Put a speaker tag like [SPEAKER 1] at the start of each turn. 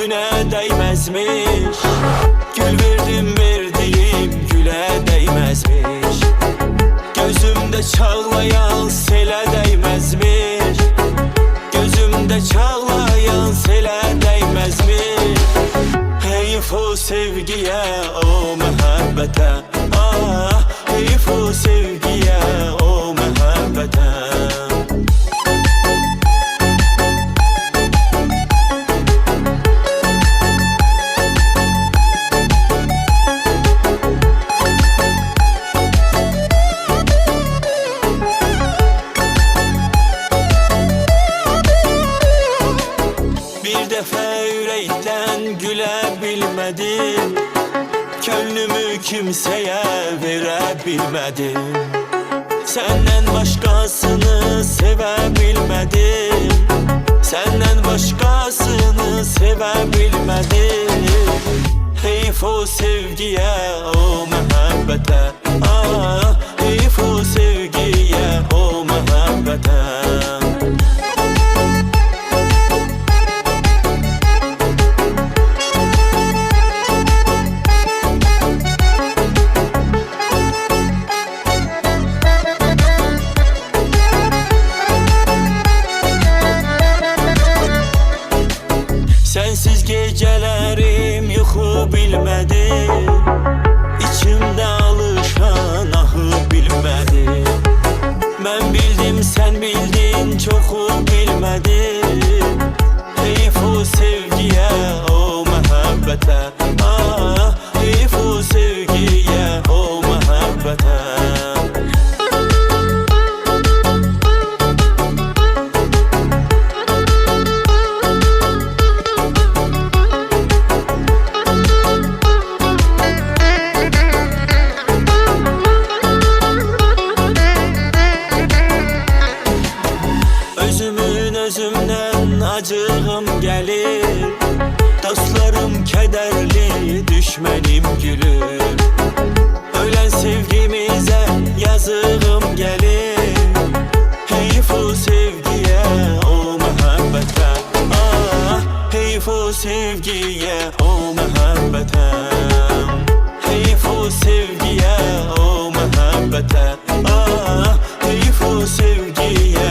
[SPEAKER 1] güne değmezmiş. Gül verdim verdiğim güle değmezmiş. Gözümde çağlayan sele değmezmiş. Gözümde çağlayan sele değmezmiş. Heyif o sevgiye, o muhabbete. Ah, heyif o sevgiye, o muhabbete. Bir defa yürekten gülebilmedim. Gönlümü kimseye verebilmedim. Senden başkasını sevebilmedim. Senden başkasını sevebilmedim. Heyif o sevgiye, o muhabbete. Ah, heyif o sevgiye, o muhabbete. Sensiz gecelerim yuxu bilmədim. İçimdə alışan ahı bilmədim. Mən bildim, sən bildin, çoxu bilmədim. Heyif o sevgiyə, o muhabbətə. Ah, heyif o sevgiyə, o muhabbətə. Özümden acığım gelir. Dostlarım kederli, düşmenim gülür. Ölen sevgimize yazığım gelir. Heyif o sevgiye, o muhabbete. Ah, heyif o sevgiye, o muhabbete. Heyif o sevgiye, o muhabbete. Ah, heyif o sevgiye,